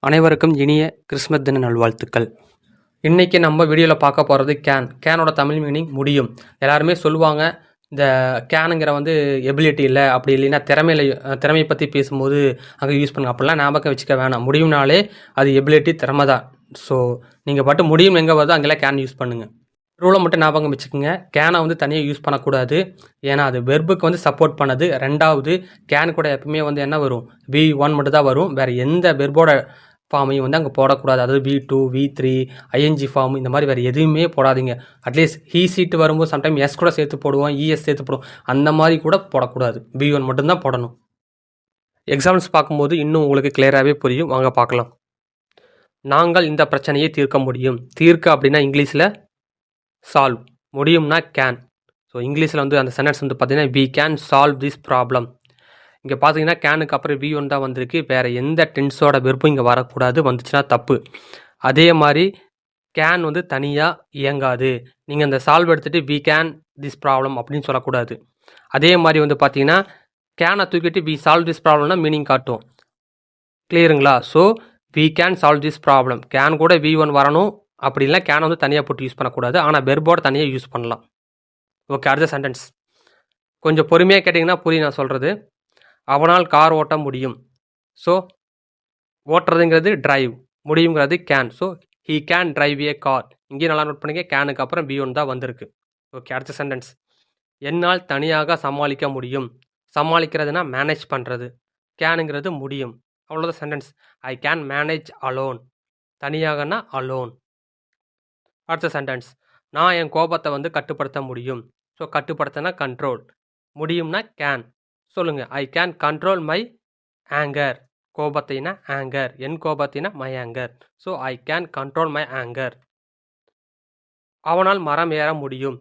அனைவருக்கும் இனிய கிறிஸ்மஸ் தின நல்வாழ்த்துக்கள். இன்றைக்கி நம்ம வீடியோவில் பார்க்க போகிறது கேனோட தமிழ் மீனிங் முடியும். எல்லாருமே சொல்லுவாங்க இந்த கேனுங்கிற எபிலிட்டி இல்லை, அப்படி இல்லைன்னா திறமையை பற்றி பேசும்போது அங்கே யூஸ் பண்ணுங்க. அப்படிலாம் ஞாபகம் வச்சுக்க வேணாம். முடியும்னாலே அது எபிலிட்டி, திறமை தான். ஸோ நீங்கள் பாட்டு முடியும் எங்கே வருதோ அங்கெல்லாம் கேன் யூஸ் பண்ணுங்கள். ரூலை மட்டும் ஞாபகம் வச்சுக்கோங்க. கேனை தனியாக யூஸ் பண்ணக்கூடாது. ஏன்னா அது வெர்புக்கு சப்போர்ட் பண்ணுது. ரெண்டாவது கேன் கூட எப்பவுமே என்ன வரும், V1 மட்டும் தான் வரும். வேறு எந்த வெர்போட ஃபார்மையும் அங்கே போடக்கூடாது. அதாவது V2, V3, ING ஃபார்ம் இந்த மாதிரி வேறு எதுவுமே போடாதீங்க. அட்லீஸ்ட் ஹீ சீட்டு வரும்போது சம்டைம் எஸ் கூட சேர்த்து போடுவோம், ES சேர்த்து போடுவோம். அந்த மாதிரி கூட போடக்கூடாது. V1 மட்டும்தான் போடணும். எக்ஸாம்பிள்ஸ் பார்க்கும்போது இன்னும் உங்களுக்கு கிளியராகவே புரியும். வாங்க பார்க்கலாம். நாங்கள் இந்த பிரச்சனையை தீர்க்க முடியும். தீர்க்க அப்படின்னா இங்கிலீஷில் சால்வ், முடியும்னா கேன். ஸோ இங்கிலீஷில் அந்த சென்டென்ஸ் பார்த்தீங்கன்னா we can solve this problem. இங்கே பார்த்தீங்கன்னா கேனுக்கு அப்புறம் V1 தான் வந்திருக்கு. வேறு எந்த டென்ஸோட வெர்பும் இங்கே வரக்கூடாது. வந்துச்சுன்னா தப்பு. அதே மாதிரி கேன் தனியாக இயங்காது. நீங்கள் அந்த சால்வ் எடுத்துகிட்டு we can this problem அப்படின்னு சொல்லக்கூடாது. அதே மாதிரி பார்த்தீங்கன்னா கேனை தூக்கிட்டு we solve this problemனா மீனிங் காட்டும். கிளியருங்களா? So we can solve this problem. Can கூட V1 வரணும். அப்படி இல்லை கேனை தனியாக போட்டு யூஸ் பண்ணக்கூடாது. ஆனால் வெர்போட தனியாக யூஸ் பண்ணலாம். ஓகே, அடுத்த சென்டென்ஸ் கொஞ்சம் பொறுமையாக கேட்டிங்கன்னா புரியும் நான் சொல்கிறது. அவனால் கார் ஓட்ட முடியும். ஸோ ஓட்டுறதுங்கிறது டிரைவ், முடியுங்கிறது can. So he can drive a car. இங்கேயும் நல்லா நோட் பண்ணிக்க, கேனுக்கு அப்புறம் V1 தான் வந்திருக்கு. ஓகே, அடுத்த சென்டென்ஸ் என்னால் தனியாக சமாளிக்க முடியும். சமாளிக்கிறதுனா மேனேஜ் பண்ணுறது. கேனுங்கிறது முடியும். அவ்வளோதான் sentence. I can manage alone. தனியாகனா அலோன். அடுத்த சென்டென்ஸ் நான் என் கோபத்தை கட்டுப்படுத்த முடியும். ஸோ கட்டுப்படுத்தினா கண்ட்ரோல், முடியும்னா கேன். சொல்லுங்கள், I can control my anger. கோபத்தினா ஆங்கர், என் கோபத்தினா my anger. So I can control my anger. அவனால் மரம் ஏற முடியும்.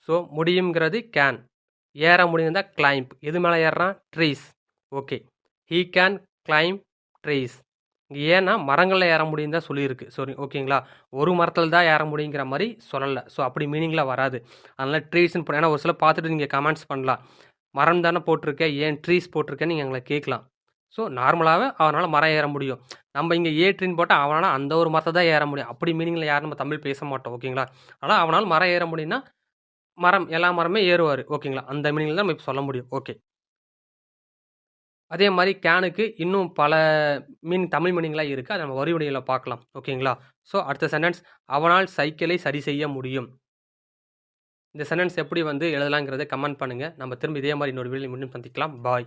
ஸோ முடியுங்கிறது கேன், ஏற முடியும்னா கிளைம்ப். எது மேலே ஏறுறான்? Trees. Okay, he can climb trees. இங்கே ஏன்னா மரங்களில் ஏற முடியும் தான் சொல்லியிருக்கு. சரி, ஓகேங்களா? ஒரு மரத்தில் தான் ஏற முடியுங்கிற மாதிரி சொல்லலை. ஸோ அப்படி மீனிங்கில் வராது. அதனால் ட்ரீஸ்ன்னு போட. ஏன்னா ஒரு சில பார்த்துட்டு நீங்கள் கமெண்ட்ஸ் பண்ணலாம், மரம் தானே போட்டிருக்கேன், ஏன் ட்ரீஸ் போட்டிருக்கேன்னு நீங்கள் எங்களை கேட்கலாம். ஸோ நார்மலாகவே அவனால் மரம் ஏற முடியும். நம்ம இங்கே ட்ரீன்னு போட்டால் அவனால் அந்த ஒரு மரத்தை தான் ஏற முடியும். அப்படி மீனிங்கில் யாரும் நம்ம தமிழ் பேச மாட்டோம். ஓகேங்களா? ஆனால் அவனால் மரம் ஏற முடியும்னா மரம், எல்லா மரமே ஏறுவார். ஓகேங்களா? அந்த மீனிங்கில் தான் நம்ம இப்போ சொல்ல முடியும். ஓகே, அதே மாதிரி கேனுக்கு இன்னும் பல தமிழ் மீனிங்லாம் இருக்குது. அதை நம்ம வரிவடியில் பார்க்கலாம். ஓகேங்களா? ஸோ அடுத்த சென்டென்ஸ் அவனால் சைக்கிளை சரி செய்ய முடியும். இந்த சென்டென்ஸ் எப்படி எழுதலாங்கிறத கமெண்ட் பண்ணுங்கள். நம்ம திரும்ப இதே மாதிரி இன்னொரு வீடியோவில் மீண்டும் சந்திக்கலாம். பாய்.